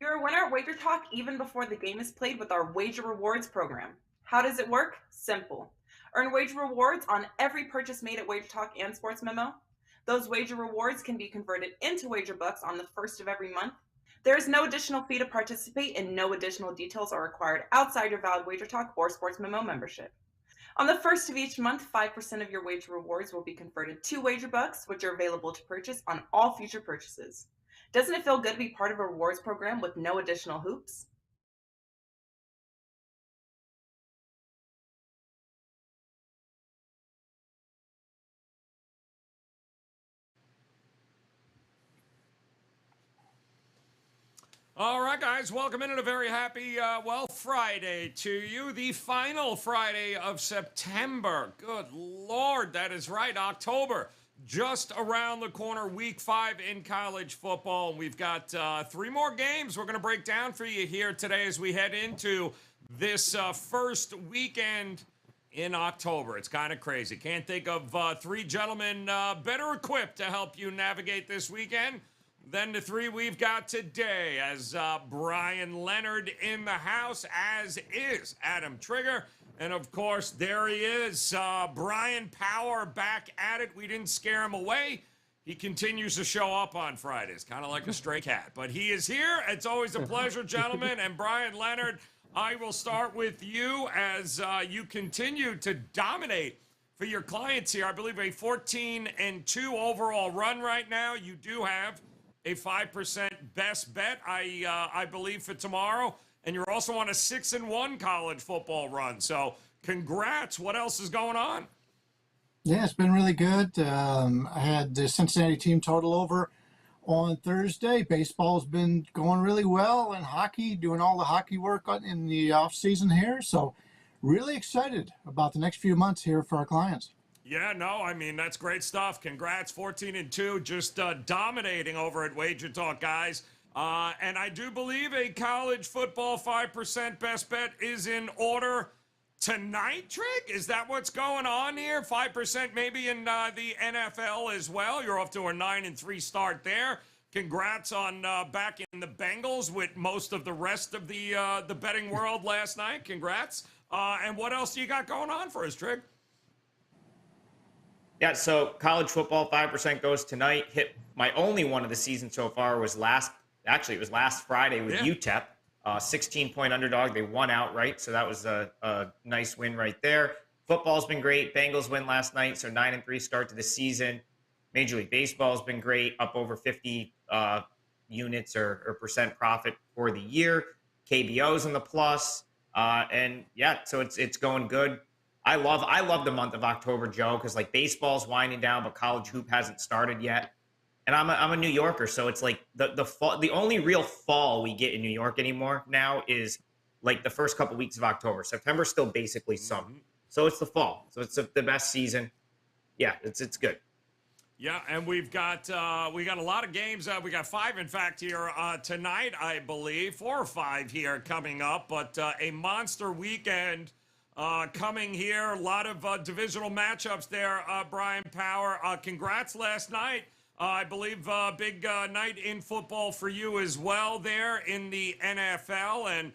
You're a winner at WagerTalk even before the game is played with our Wager Rewards program. How does it work? Simple. Earn wager rewards on every purchase made at WagerTalk and Sports Memo. Those wager rewards can be converted into wager bucks on the first of every month. There is no additional fee to participate, and no additional details are required outside your valid WagerTalk or Sports Memo membership. On the first of each month, 5% of your wager rewards will be converted to wager bucks, which are available to purchase on all future purchases. Doesn't it feel good to be part of a rewards program with no additional hoops? All right, guys, welcome in and a very happy, Friday to you. The final Friday of September. Good Lord, that is right. October, just around the corner, week 5 in college football. And we've got 3 more games we're going to break down for you here today as we head into this first weekend in October. It's kind of crazy. Can't think of 3 gentlemen better equipped to help you navigate this weekend than the 3 we've got today, as Brian Leonard in the house, as is Adam Trigger. And, of course, there he is, Brian Power back at it. We didn't scare him away. He continues to show up on Fridays, kind of like a stray cat. But he is here. It's always a pleasure, gentlemen. And Brian Leonard, I will start with you as you continue to dominate for your clients here. I believe a 14-2 overall run right now. You do have a 5% best bet, I believe, for tomorrow. And you're also on a 6-1 college football run. So congrats. What else is going on? Yeah, it's been really good. I had the Cincinnati team total over on Thursday. Baseball's been going really well, and hockey, doing all the hockey work in the off season here. So really excited about the next few months here for our clients. Yeah, no, I mean, that's great stuff. Congrats, 14-2, just dominating over at WagerTalk, guys. And I do believe a college football 5% best bet is in order tonight, Trig? Is that what's going on here? 5% maybe in the NFL as well. You're off to a 9-3 start there. Congrats on back in the Bengals with most of the rest of the betting world last night. Congrats. And what else do you got going on for us, Trig? Yeah, so college football 5% goes tonight. Hit my only one of the season so far was last Friday with UTEP, 16-point underdog. They won outright, so that was a nice win right there. Football's been great. Bengals win last night, so 9-3 start to the season. Major League Baseball's been great, up over 50 units or percent profit for the year. KBO's in the plus, and yeah, so it's going good. I love the month of October, Joe, because like baseball's winding down, but college hoop hasn't started yet. And I'm a New Yorker, so it's like the fall. The only real fall we get in New York anymore now is like the first couple weeks of October. September's still basically summer, so it's the fall. So it's the best season. Yeah, it's good. Yeah, and we got a lot of games. We got 5, in fact, here tonight, I believe, 4 or 5 here coming up. But a monster weekend coming here. A lot of divisional matchups there, Brian Power. Congrats last night. I believe big night in football for you as well there in the NFL. And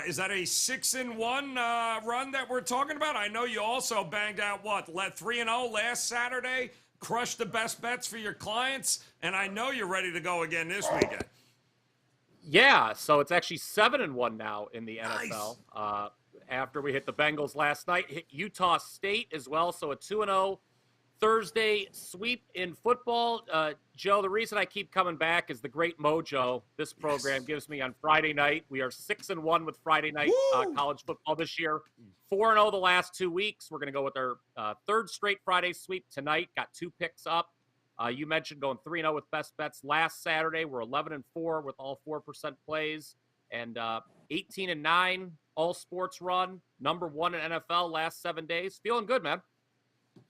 is that a 6-1 run that we're talking about? I know you also banged out, 3-0 last Saturday, crushed the best bets for your clients, and I know you're ready to go again this weekend. Yeah, so it's actually 7-1 now in the NFL. Nice. After we hit the Bengals last night, hit Utah State as well, so a 2-0 Thursday sweep in football. Joe, the reason I keep coming back is the great mojo this program gives me on Friday night. We are 6-1 with Friday night college football this year. 4-0 the last 2 weeks. We're going to go with our third straight Friday sweep tonight. Got 2 picks up. You mentioned going 3-0 with best bets last Saturday. We're 11-4 with all 4% plays, and 18-9 all sports run. Number 1 in NFL last 7 days. Feeling good, man.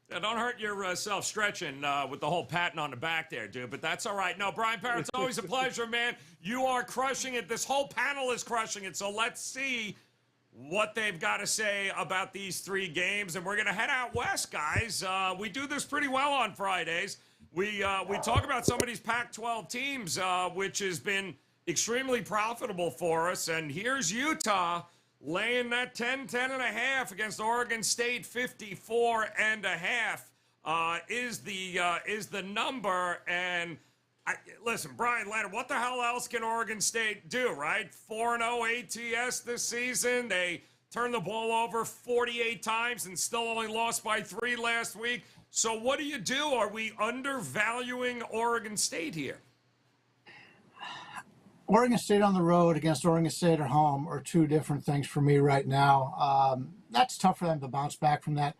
Yeah, don't hurt yourself stretching with the whole patting on the back there, dude, but that's all right. No, Brian Parrott, it's always a pleasure, man. You are crushing it. This whole panel is crushing it, so let's see what they've got to say about these 3 games, and we're going to head out west, guys. We do this pretty well on Fridays. We talk about some of these Pac-12 teams, which has been extremely profitable for us. And here's Utah laying that 10.5 against Oregon State. 54.5 is the number. And listen, Brian Leonard, what the hell else can Oregon State do, right? 4-0 ATS this season. They turned the ball over 48 times and still only lost by 3 last week. So what do you do? Are we undervaluing Oregon State here? Oregon State on the road against Oregon State at home are two different things for me right now. That's tough for them to bounce back from that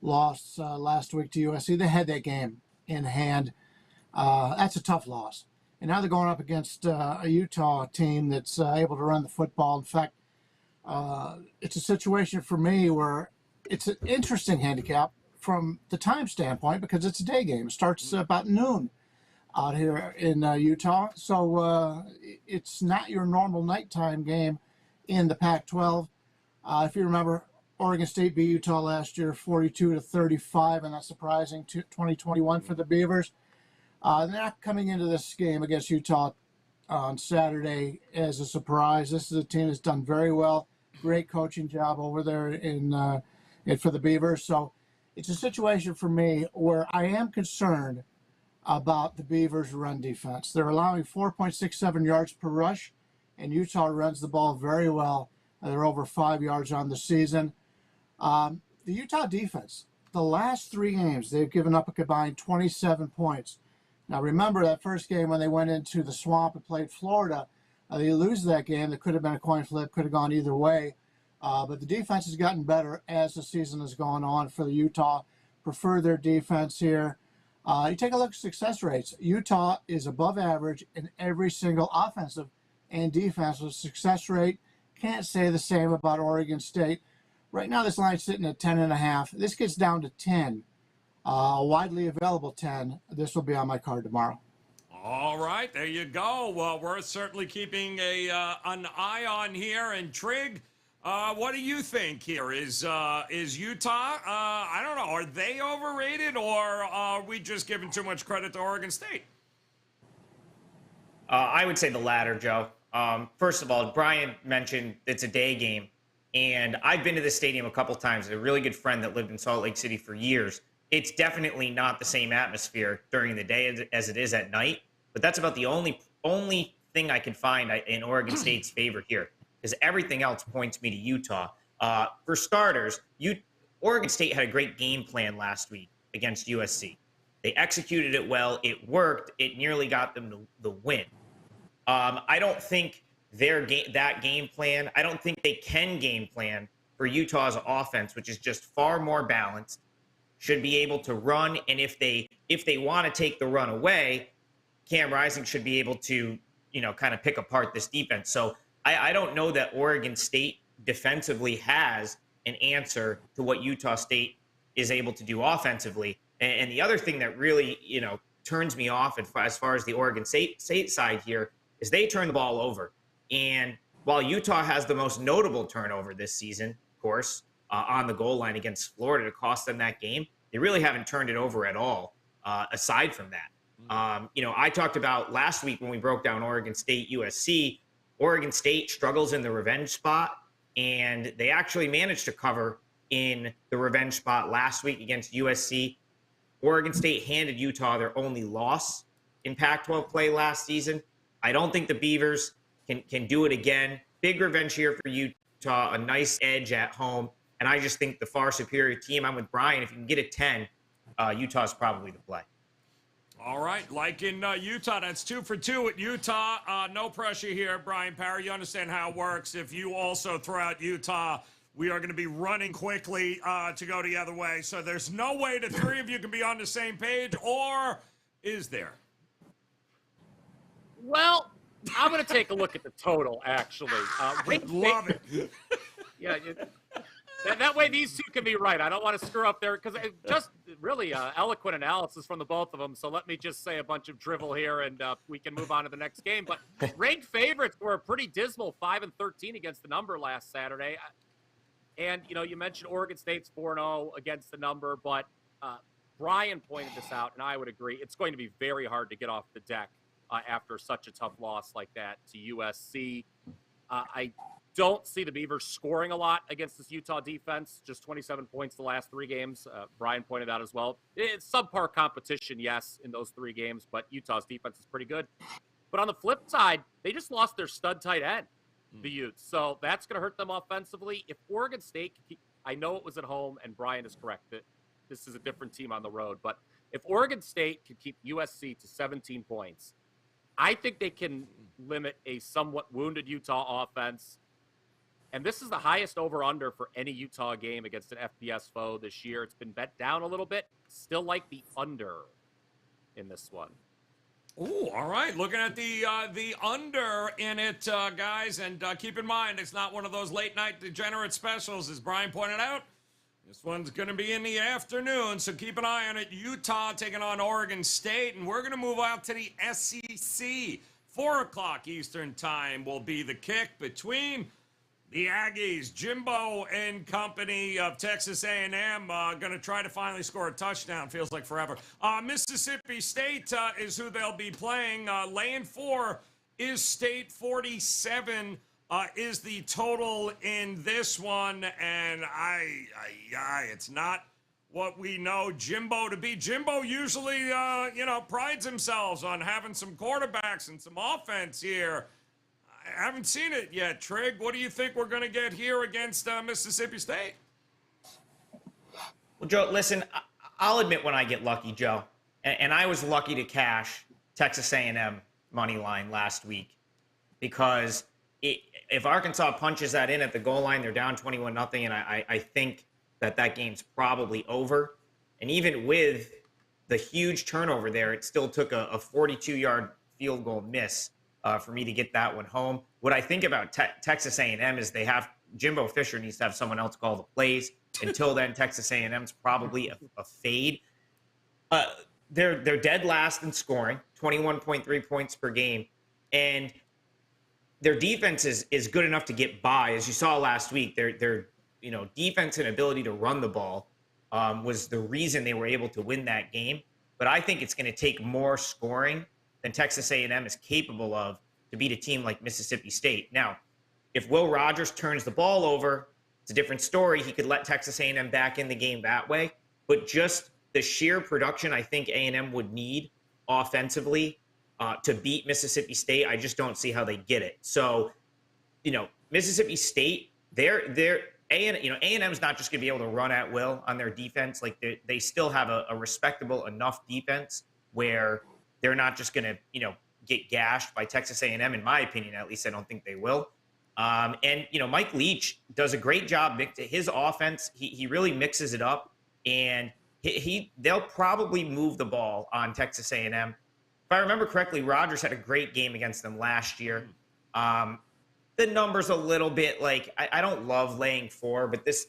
loss last week to USC. They had that game in hand. That's a tough loss. And now they're going up against a Utah team that's able to run the football. In fact, it's a situation for me where it's an interesting handicap from the time standpoint because it's a day game. It starts about noon out here in Utah. So it's not your normal nighttime game in the Pac-12. If you remember, Oregon State beat Utah last year 42-35, and that's surprising to 2021 for the Beavers. They're not coming into this game against Utah on Saturday as a surprise. This is a team that's done very well. Great coaching job over there for the Beavers. So it's a situation for me where I am concerned about the Beavers' run defense. They're allowing 4.67 yards per rush, and Utah runs the ball very well. They're over 5 yards on the season. The Utah defense, the last 3 games, they've given up a combined 27 points. Now, remember that first game when they went into the swamp and played Florida, they lose that game. There could have been a coin flip, could have gone either way. But the defense has gotten better as the season has gone on for the Utah. Prefer their defense here. You take a look at success rates. Utah is above average in every single offensive and defensive success rate. Can't say the same about Oregon State. Right now, this line's sitting at 10.5. This gets down to 10. Widely available 10. This will be on my card tomorrow. All right, there you go. Well, we're certainly keeping an eye on here. And Trig, what do you think here? Is Utah? I don't know. Are they overrated, or are we just giving too much credit to Oregon State? I would say the latter, Joe. First of all, Brian mentioned it's a day game, and I've been to this stadium a couple times. A really good friend that lived in Salt Lake City for years. It's definitely not the same atmosphere during the day as it is at night. But that's about the only thing I can find in Oregon State's favor here, because everything else points me to Utah. For starters, Oregon State had a great game plan last week against USC. They executed it well. It worked. It nearly got them the win. I don't think that game plan. I don't think they can game plan for Utah's offense, which is just far more balanced. Should be able to run, and if they want to take the run away, Cam Rising should be able to, kind of pick apart this defense. So I don't know that Oregon State defensively has an answer to what Utah State is able to do offensively. And the other thing that really, turns me off as far as the Oregon State side here is they turn the ball over. And while Utah has the most notable turnover this season, of course, on the goal line against Florida to cost them that game, they really haven't turned it over at all, aside from that. I talked about last week when we broke down Oregon State, USC. Oregon State struggles in the revenge spot, and they actually managed to cover in the revenge spot last week against USC. Oregon State handed Utah their only loss in Pac-12 play last season. I don't think the Beavers can do it again. Big revenge here for Utah, a nice edge at home, and I just think the far superior team. I'm with Brian. If you can get a 10, Utah's probably the play. All right, like in Utah, that's 2 for 2 at Utah. No pressure here, Brian Parry. You understand how it works. If you also throw out Utah, we are going to be running quickly to go the other way. So there's no way the three of you can be on the same page, or is there? Well, I'm going to take a look at the total, actually. Love it. Yeah, that way these two can be right. I don't want to screw up there because just really eloquent analysis from the both of them. So let me just say a bunch of drivel here, and we can move on to the next game. But ranked favorites were a pretty dismal 5-13 against the number last Saturday. And, you mentioned Oregon State's 4-0 against the number, but Brian pointed this out, and I would agree. It's going to be very hard to get off the deck after such a tough loss like that to USC. I don't see the Beavers scoring a lot against this Utah defense, just 27 points the last 3 games. Brian pointed out as well. It's subpar competition, yes, in those 3 games, but Utah's defense is pretty good. But on the flip side, they just lost their stud tight end, the Utes. So that's going to hurt them offensively. If Oregon State, I know it was at home, and Brian is correct that this is a different team on the road, but if Oregon State can keep USC to 17 points, I think they can limit a somewhat wounded Utah offense. And this is the highest over-under for any Utah game against an FBS foe this year. It's been bet down a little bit. Still like the under in this one. Ooh, all right. Looking at the under in it, guys. And keep in mind, it's not one of those late-night degenerate specials, as Brian pointed out. This one's going to be in the afternoon, so keep an eye on it. Utah taking on Oregon State, and we're going to move out to the SEC. 4 o'clock Eastern time will be the kick between the Aggies, Jimbo and company of Texas A&M, going to try to finally score a touchdown. Feels like forever. Mississippi State is who they'll be playing. Laying 4 is State. 47 is the total in this one. And it's not what we know Jimbo to be. Jimbo usually, prides themselves on having some quarterbacks and some offense here. I haven't seen it yet. Trig, what do you think we're going to get here against Mississippi State? Well, Joe, listen, I'll admit when I get lucky, Joe, and I was lucky to cash Texas A&M money line last week because if Arkansas punches that in at the goal line, they're down 21-0, and I think that game's probably over. And even with the huge turnover there, it still took a 42-yard field goal miss for me to get that one home. What I think about Texas A&M is they have Jimbo Fisher needs to have someone else call the plays. Until then, Texas A&M's probably a fade. They're dead last in scoring, 21.3 points per game, and their defense is good enough to get by. As you saw last week, their defense and ability to run the ball was the reason they were able to win that game. But I think it's going to take more scoring than Texas A&M is capable of to beat a team like Mississippi State. Now, if Will Rogers turns the ball over, it's a different story. He could let Texas A&M back in the game that way. But just the sheer production I think A&M would need offensively to beat Mississippi State, I just don't see how they get it. So, Mississippi State, A&M's not just going to be able to run at will on their defense. Like they still have a respectable enough defense where they're not just going to, get gashed by Texas A&M, in my opinion. At least I don't think they will. And Mike Leach does a great job. His offense, he really mixes it up, and they'll probably move the ball on Texas A&M. If I remember correctly, Rogers had a great game against them last year. The number's a little bit like I don't love laying 4, but this,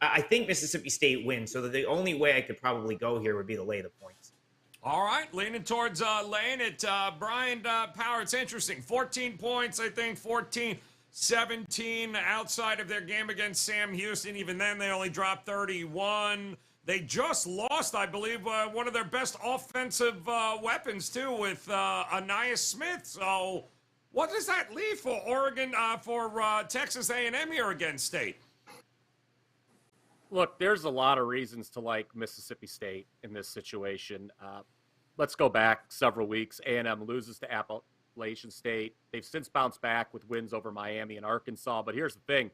I think Mississippi State wins. So the only way I could probably go here would be to lay the points. All right, leaning towards laying it. Brian Power, it's interesting. 14 points, I think, 14-17 outside of their game against Sam Houston. Even then, they only dropped 31. They just lost, I believe, one of their best offensive weapons, too, with Anais Smith. So what does that leave for Oregon, for Texas A&M here against State? Look, there's a lot of reasons to like Mississippi State in this situation. Let's go back several weeks. A&M loses to Appalachian State. They've since bounced back with wins over Miami and Arkansas. But here's the thing.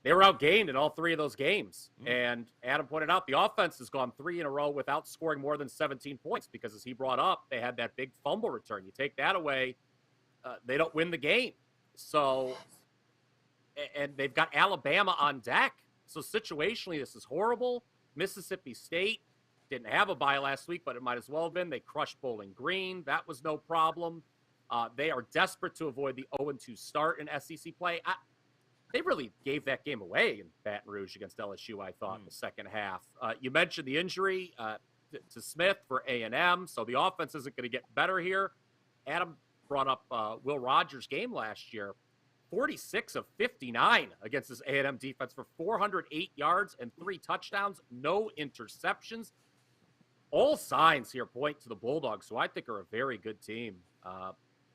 They were outgained in all 3 of those games. And Adam pointed out the offense has gone 3 in a row without scoring more than 17 points because, as he brought up, they had that big fumble return. You take that away, they don't win the game. So, and they've got Alabama on deck. So situationally, this is horrible. Mississippi State didn't have a bye last week, but it might as well have been. They crushed Bowling Green. That was no problem. They are desperate to avoid the 0-2 start in SEC play. They really gave that game away in Baton Rouge against LSU, I thought, in the second half. You mentioned the injury to Smith for A&M, so the offense isn't going to get better here. Adam brought up Will Rogers' game last year. 46 of 59 against this A&M defense for 408 yards and 3 touchdowns, no interceptions. all signs here point to the Bulldogs, who I think are a very good team,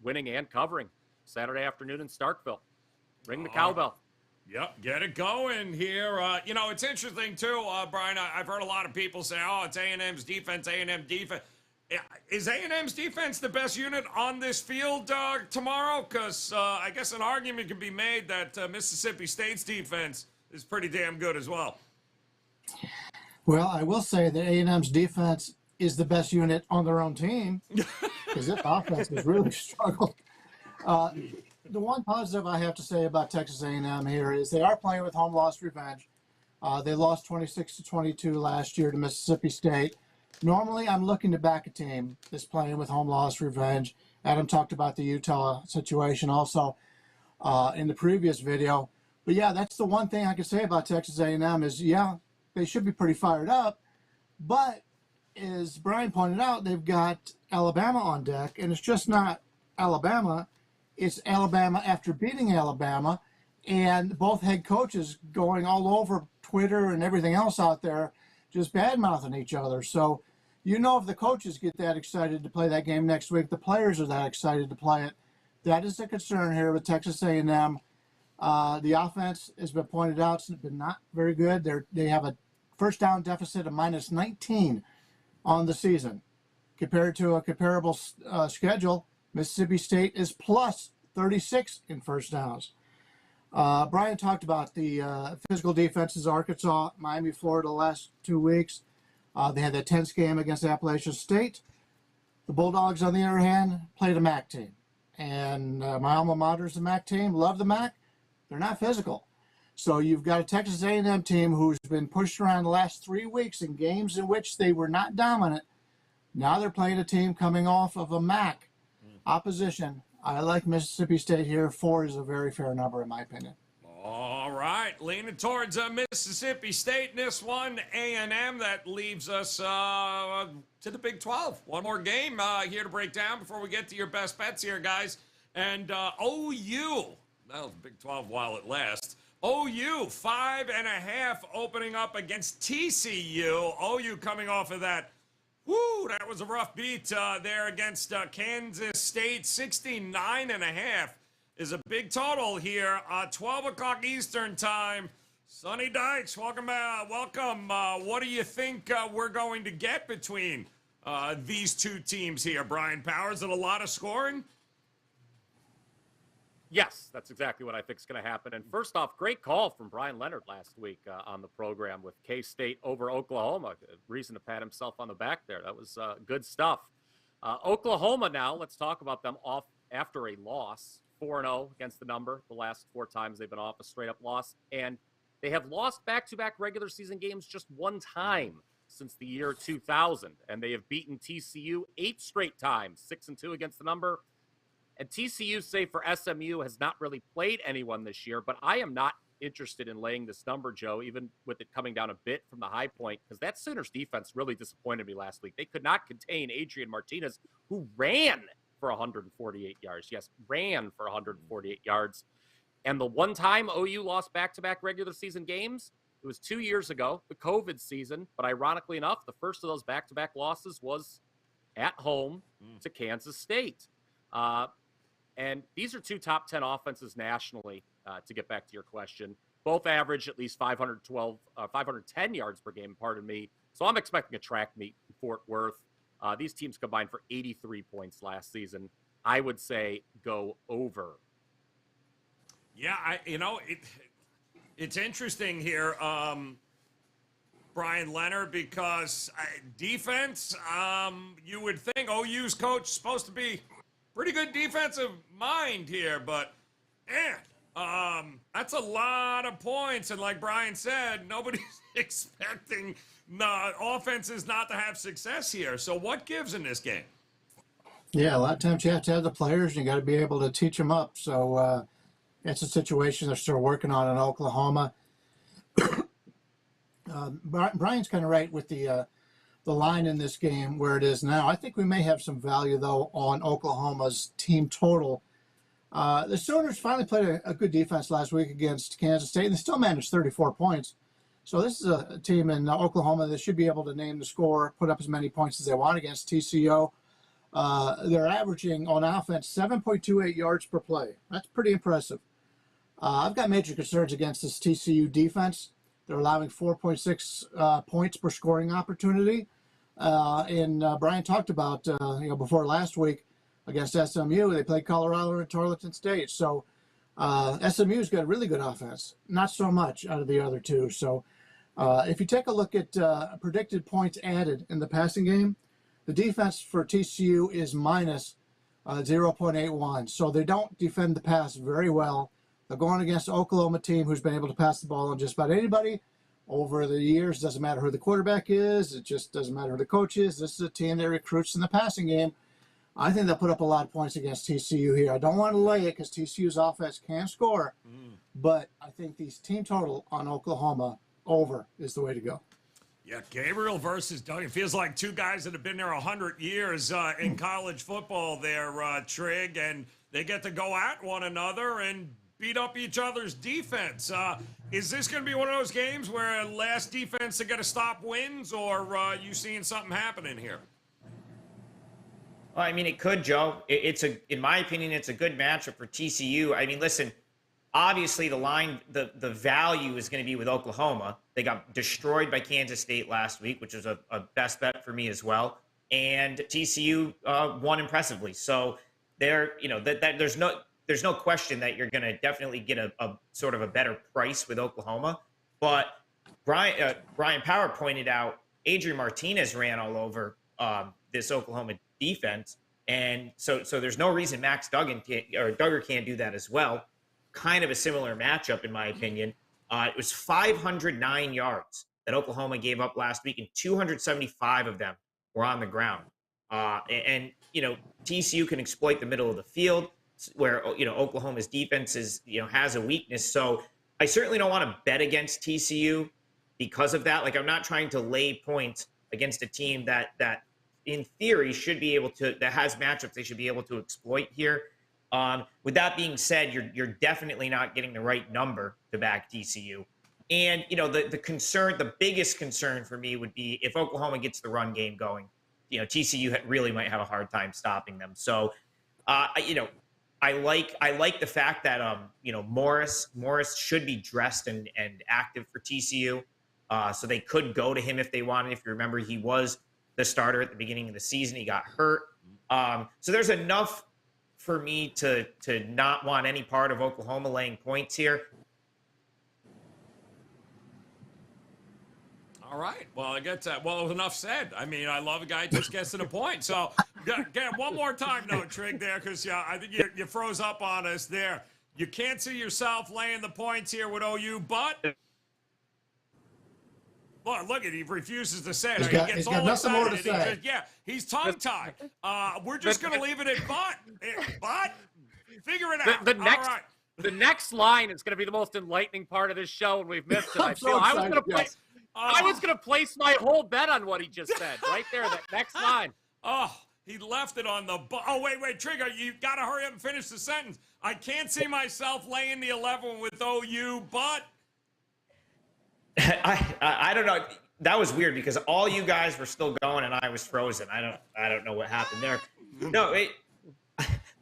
winning and covering Saturday afternoon in Starkville. Ring the cowbell. Yep, get it going here. It's interesting, too, Brian. I've heard a lot of people say, oh, it's A&M's defense, A&M defense. Is A&M's defense the best unit on this field tomorrow? Because I guess an argument can be made that Mississippi State's defense is pretty damn good as well. Well, I will say that A&M's defense is the best unit on their own team because its offense has really struggled. The one positive I have to say about Texas A&M here is they are playing with home loss revenge. They lost 26-22 last year to Mississippi State. Normally, I'm looking to back a team that's playing with home loss revenge. Adam talked about the Utah situation also in the previous video. But yeah, that's the one thing I can say about Texas A&M is, yeah, they should be pretty fired up. But as Brian pointed out, they've got Alabama on deck, and it's just not Alabama. It's Alabama after beating Alabama, and both head coaches going all over Twitter and everything else out there, just bad-mouthing each other. So, if the coaches get that excited to play that game next week, the players are that excited to play it. That is the concern here with Texas A&M. The offense has been pointed out, it's been not very good. They have a first down deficit of minus 19 on the season. Compared to a comparable schedule, Mississippi State is plus 36 in first downs. Brian talked about the physical defenses, Arkansas, Miami, Florida, the last 2 weeks. They had that tense game against Appalachian State. The Bulldogs, on the other hand, played a MAC team. And my alma mater is the MAC team. Love the MAC. They're not physical. So you've got a Texas A&M team who's been pushed around the last 3 weeks in games in which they were not dominant. Now they're playing a team coming off of a MAC opposition. I like Mississippi State here. 4 is a very fair number, in my opinion. All right, leaning towards Mississippi State in this one. A&M, that leaves us to the Big 12. One more game here to break down before we get to your best bets here, guys. And OU, well, Big 12 while it lasts. OU, 5.5 opening up against TCU. OU coming off of that. Woo, that was a rough beat there against Kansas State. 69.5 is a big total here. 12 o'clock Eastern time. Sonny Dykes, welcome. What do you think we're going to get between these two teams here? Brian Powers, and a lot of scoring? Yes, that's exactly what I think is going to happen. And first off, great call from Brian Leonard last week on the program with K-State over Oklahoma. Reason to pat himself on the back there. That was good stuff. Oklahoma now, let's talk about them off after a loss. 4-0 against the number the last 4 times they've been off a straight-up loss. And they have lost back-to-back regular season games just 1 time since the year 2000. And they have beaten TCU 8 straight times, 6-2 against the number. And TCU, say for SMU, has not really played anyone this year, but I am not interested in laying this number, Joe, even with it coming down a bit from the high point, because that Sooners defense really disappointed me last week. They could not contain Adrian Martinez, who ran for 148 yards. Yes, ran for 148 yards. And the one time OU lost back-to-back regular season games, it was 2 years ago, the COVID season. But ironically enough, the first of those back-to-back losses was at home to Kansas State. And these are 2 top 10 offenses nationally, to get back to your question. Both average at least 510 yards per game, pardon me. So I'm expecting a track meet in Fort Worth. These teams combined for 83 points last season. I would say go over. Yeah, it's interesting here, Brian Leonard, because defense, you would think OU's coach is supposed to be pretty good defensive mind here, but man, that's a lot of points. And like Brian said, nobody's expecting offenses not to have success here. So what gives in this game? Yeah, a lot of times you have to have the players, and you got to be able to teach them up. So it's a situation they're still working on in Oklahoma. Brian's kind of right with the line in this game where it is now. I think we may have some value, though, on Oklahoma's team total. The Sooners finally played a good defense last week against Kansas State, and they still managed 34 points. So this is a team in Oklahoma that should be able to name the score, put up as many points as they want against TCU. They're averaging on offense 7.28 yards per play. That's pretty impressive. I've got major concerns against this TCU defense. They're allowing 4.6 points per scoring opportunity. And Brian talked about, before last week against SMU, they played Colorado and Tarleton State. So SMU's got a really good offense, not so much out of the other two. So if you take a look at predicted points added in the passing game, the defense for TCU is minus 0.81. So they don't defend the pass very well. They're going against an Oklahoma team who's been able to pass the ball on just about anybody over the years. Doesn't matter who the quarterback is. It just doesn't matter who the coach is. This is a team that recruits in the passing game. I think they'll put up a lot of points against TCU here. I don't want to lay it because TCU's offense can score, but I think these team total on Oklahoma over is the way to go. Yeah, Gabriel versus Duggan. Feels like two guys that have been there 100 years in college football there, Trig, and they get to go at one another and beat up each other's defense. Is this going to be one of those games where last defense to get a stop wins, or you seeing something happening here? Well, I mean, it could, Joe. In my opinion, it's a good matchup for TCU. I mean, listen, obviously the line, the value is going to be with Oklahoma. They got destroyed by Kansas State last week, which was a best bet for me as well. And TCU won impressively. So there's no question that you're going to definitely get a sort of a better price with Oklahoma. But Brian Power pointed out Adrian Martinez ran all over this Oklahoma defense, and so there's no reason Max Duggar can't do that as well. Kind of a similar matchup in my opinion. It was 509 yards that Oklahoma gave up last week, and 275 of them were on the ground. And TCU can exploit the middle of the field where Oklahoma's defense has a weakness. So I certainly don't want to bet against TCU because of that. Like, I'm not trying to lay points against a team that in theory should be able to, that has matchups they should be able to exploit here. With that being said, you're definitely not getting the right number to back TCU. And the biggest concern for me would be if Oklahoma gets the run game going, TCU really might have a hard time stopping them. So, I like the fact that Morris should be dressed and active for TCU, so they could go to him if they wanted. If you remember, he was the starter at the beginning of the season. He got hurt, so there's enough for me to not want any part of Oklahoma laying points here. All right. Well, I get that. Well, enough said. I mean, I love a guy who just gets to the point. So, get one more time, though, Trig, there, because I think you froze up on us there. You can't see yourself laying the points here with OU, but look, he refuses to say it. He's got nothing more to say. He's tongue-tied. We're just going to leave it at but. Figure it out. The next line is going to be the most enlightening part of this show, and we've missed it. I was going to place my whole bet on what he just said right there, that next line. Oh, he left it on the oh, wait, Trigger, you got to hurry up and finish the sentence. I can't see myself laying the 11 with OU, but. I don't know. That was weird because all you guys were still going and I was frozen. I don't know what happened there. No,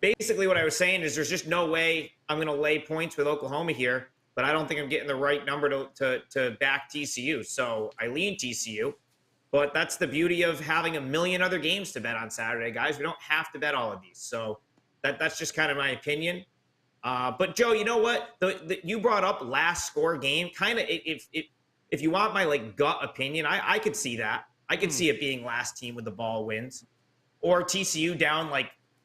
basically what I was saying is there's just no way I'm going to lay points with Oklahoma here. But I don't think I'm getting the right number to back TCU. So I lean TCU. But that's the beauty of having a million other games to bet on Saturday, guys. We don't have to bet all of these. So that's just kind of my opinion. But, Joe, you know what? You brought up last score game. Kind of if you want my, gut opinion, I could see that. I could see it being last team with the ball wins. Or TCU down,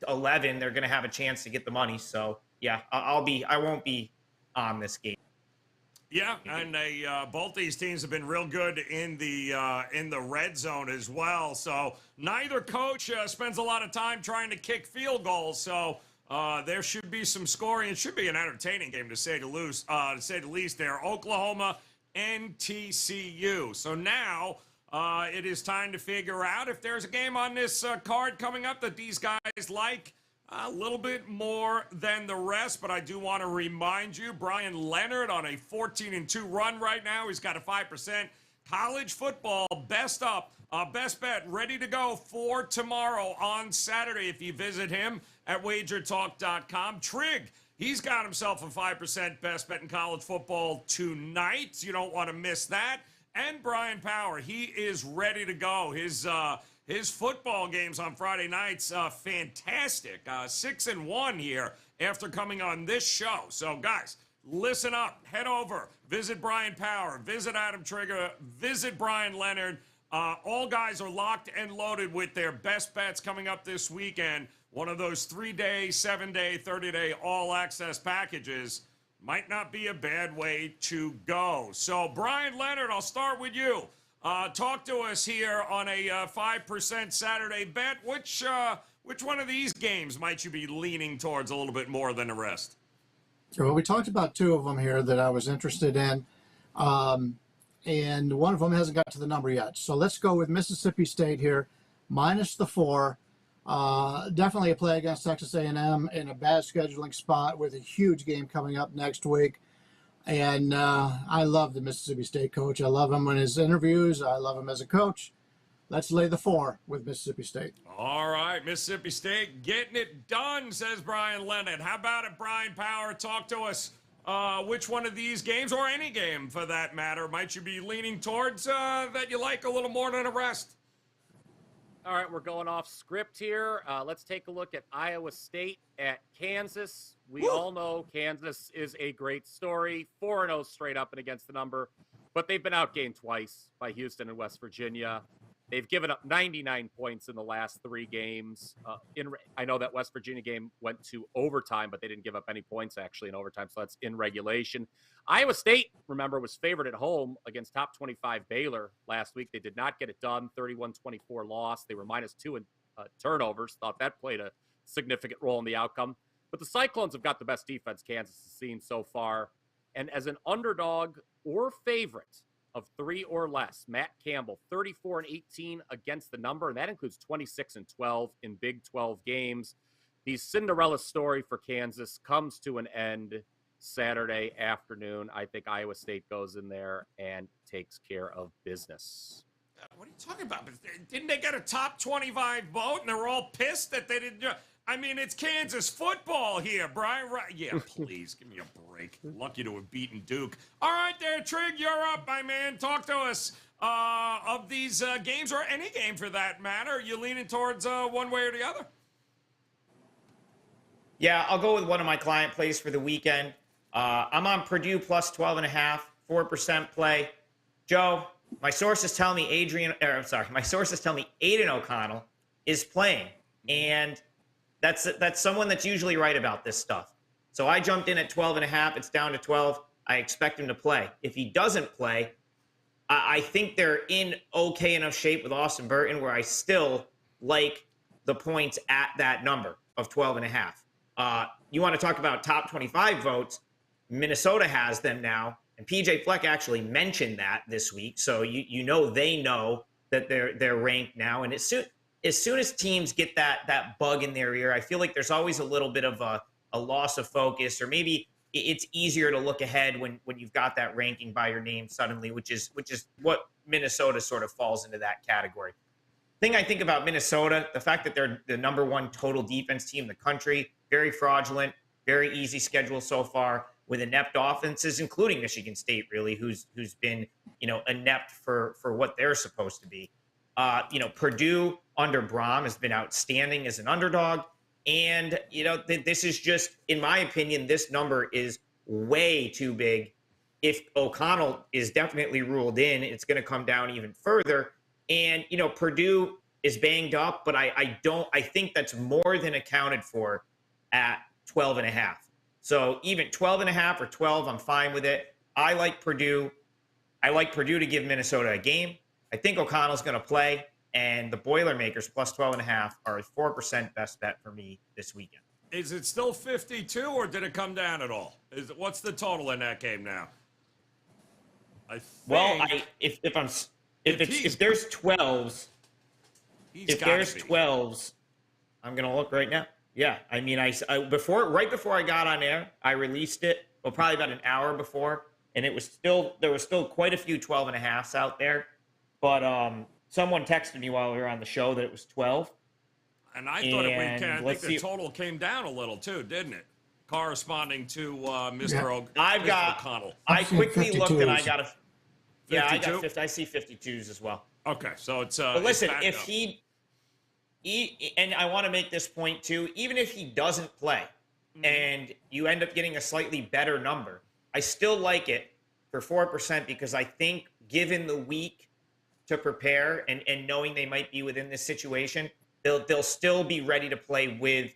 11. They're going to have a chance to get the money. So, yeah, I won't be on this game. Yeah, and both these teams have been real good in the red zone as well. So neither coach spends a lot of time trying to kick field goals. So there should be some scoring. It should be an entertaining game to say the least. There, Oklahoma and TCU. So now it is time to figure out if there's a game on this card coming up that these guys like. A little bit more than the rest, but I do want to remind you, Brian Leonard on a 14-2 run right now. He's got a 5%. College football, best bet, ready to go for tomorrow on Saturday if you visit him at WagerTalk.com. Trig, he's got himself a 5% best bet in college football tonight. You don't want to miss that. And Brian Power, he is ready to go. His football games on Friday nights, fantastic. 6-1 here after coming on this show. So, guys, listen up. Head over. Visit Brian Power. Visit Adam Trigger. Visit Brian Leonard. All guys are locked and loaded with their best bets coming up this weekend. One of those 3-day, 7-day, 30-day all-access packages might not be a bad way to go. So, Brian Leonard, I'll start with you. Talk to us here on a 5% Saturday bet. Which one of these games might you be leaning towards a little bit more than the rest? Well, we talked about two of them here that I was interested in, and one of them hasn't got to the number yet. So let's go with Mississippi State here, minus the 4. Definitely a play against Texas A&M in a bad scheduling spot with a huge game coming up next week. And I love the Mississippi State coach. I love him in his interviews. I love him as a coach. Let's lay the 4 with Mississippi State. All right, Mississippi State getting it done, says Brian Leonard. How about it, Brian Power? Talk to us. Which one of these games, or any game for that matter, might you be leaning towards that you like a little more than the rest? All right, we're going off script here. Let's take a look at Iowa State at Kansas. We all know Kansas is a great story. 4-0 straight up and against the number, but they've been outgained twice by Houston and West Virginia. They've given up 99 points in the last 3 games. I know that West Virginia game went to overtime, but they didn't give up any points actually in overtime, so that's in regulation. Iowa State, remember, was favored at home against top 25 Baylor last week. They did not get it done, 31-24 loss. They were -2 in turnovers. Thought that played a significant role in the outcome. But the Cyclones have got the best defense Kansas has seen so far. And as an underdog or favorite of 3 or less, Matt Campbell, 34-18 against the number, and that includes 26-12 in Big 12 games. The Cinderella story for Kansas comes to an end Saturday afternoon. I think Iowa State goes in there and takes care of business. What are you talking about? Didn't they get a top 25 vote and they're all pissed that they didn't? I mean, it's Kansas football here, Brian. Yeah, please, give me a break. Lucky to have beaten Duke. All right there, Trig, you're up, my man. Talk to us of these games, or any game for that matter. Are you leaning towards one way or the other? Yeah, I'll go with one of my client plays for the weekend. I'm on Purdue plus 12.5, 4% play. Joe, my sources tell me Aiden O'Connell is playing, and that's someone that's usually right about this stuff. So I jumped in at 12.5. It's down to 12. I expect him to play. If he doesn't play, I think they're in okay enough shape with Austin Burton where I still like the points at that number of 12.5. You want to talk about top 25 votes? Minnesota has them now, and PJ Fleck actually mentioned that this week. So they know that they're ranked now. And as soon as teams get that bug in their ear, I feel like there's always a little bit of a loss of focus, or maybe it's easier to look ahead when you've got that ranking by your name suddenly, which is what Minnesota sort of falls into that category. Thing I think about Minnesota, the fact that they're the number 1 total defense team in the country, very fraudulent, very easy schedule so far with inept offenses, including Michigan State, really, who's been, inept for what they're supposed to be. Purdue under Braum has been outstanding as an underdog. And, this is just, in my opinion, this number is way too big. If O'Connell is definitely ruled in, it's going to come down even further. And, Purdue is banged up, but I think that's more than accounted for at 12.5. So even 12.5 or 12, I'm fine with it. I like Purdue. I like Purdue to give Minnesota a game. I think O'Connell's going to play. And the Boilermakers plus 12.5 are a 4% best bet for me this weekend. Is it still 52, or did it come down at all? What's the total in that game now? If there's 12s, I'm gonna look right now. Yeah, I mean, right before I got on air, I released it. Well, probably about an hour before, and there was still quite a few 12.5s out there. But someone texted me while we were on the show that it was 12. And I thought I think the see. total came down a little too, didn't it? Corresponding to Mr. O'Connell. I quickly looked and I got a. 52? Yeah, I got 50. I see 52s as well. Okay, so it's. But listen, it's if he, and I want to make this point too, even if he doesn't play, and you end up getting a slightly better number, I still like it for 4% because I think given the week to prepare and knowing they might be within this situation, they'll still be ready to play with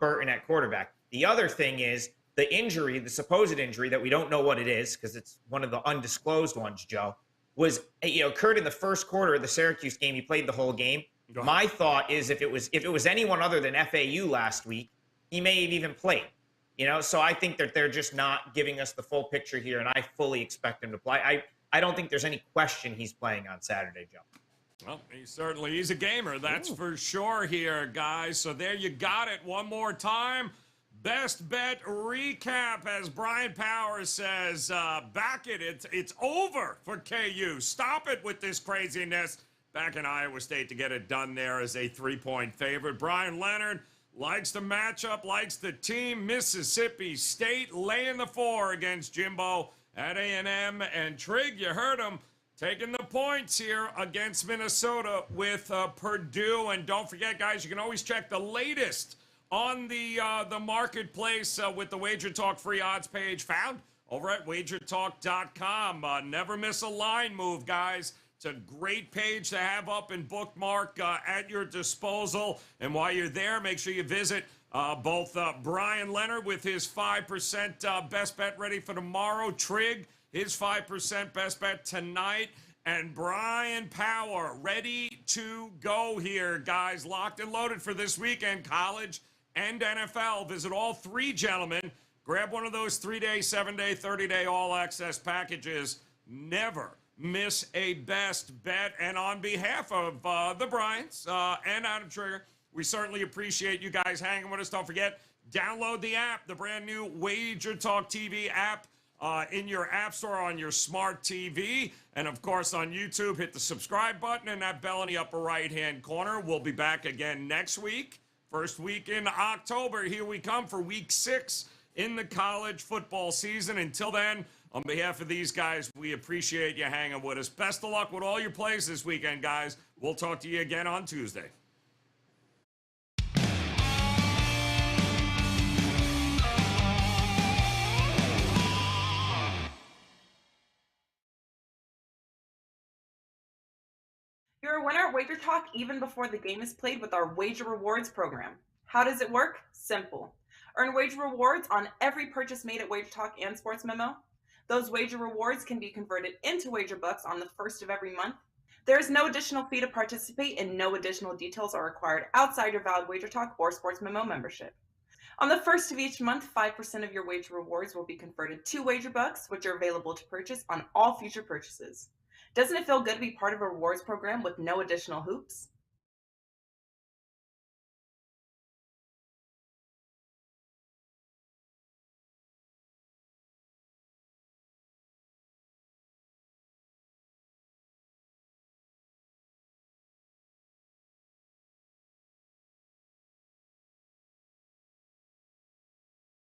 Burton at quarterback. The other thing is the injury, the supposed injury that we don't know what it is because it's one of the undisclosed ones, Joe, was occurred in the first quarter of the Syracuse game. He played the whole game. My thought is if it was anyone other than FAU last week, he may have even played. So I think that they're just not giving us the full picture here, and I fully expect him to play. I don't think there's any question he's playing on Saturday, Joe. Well, he's a gamer, that's for sure here, guys. So there you got it one more time. Best bet recap, as Brian Powers says, back it. It's over for KU. Stop it with this craziness. Back in Iowa State to get it done there as a 3-point favorite. Brian Leonard likes the matchup, likes the team. Mississippi State laying the 4 against Jimbo at A&M. And Trig, you heard him, taking the points here against Minnesota with Purdue. And don't forget, guys, you can always check the latest on the marketplace with the WagerTalk free odds page found over at WagerTalk.com. Never miss a line move, guys. It's a great page to have up and bookmark at your disposal. And while you're there, make sure you visit both Brian Leonard with his 5% best bet ready for tomorrow, Trig, his 5% best bet tonight, and Brian Power ready to go here, guys. Locked and loaded for this weekend, college and NFL. Visit all three gentlemen. Grab one of those 3-day, 7-day, 30-day all-access packages. Never miss a best bet. And on behalf of the Bryants and Adam Trigger, we certainly appreciate you guys hanging with us. Don't forget, download the app, the brand new WagerTalk TV app in your app store on your smart TV. And, of course, on YouTube, hit the subscribe button and that bell in the upper right-hand corner. We'll be back again next week. First week in October. Here we come for week 6 in the college football season. Until then, on behalf of these guys, we appreciate you hanging with us. Best of luck with all your plays this weekend, guys. We'll talk to you again on Tuesday. You're a winner at WagerTalk even before the game is played with our Wager Rewards program. How does it work? Simple. Earn Wager Rewards on every purchase made at WagerTalk and Sports Memo. Those Wager Rewards can be converted into Wager Bucks on the first of every month. There is no additional fee to participate and no additional details are required outside your valid WagerTalk or Sports Memo membership. On the first of each month, 5% of your Wager Rewards will be converted to Wager Bucks, which are available to purchase on all future purchases. Doesn't it feel good to be part of a rewards program with no additional hoops?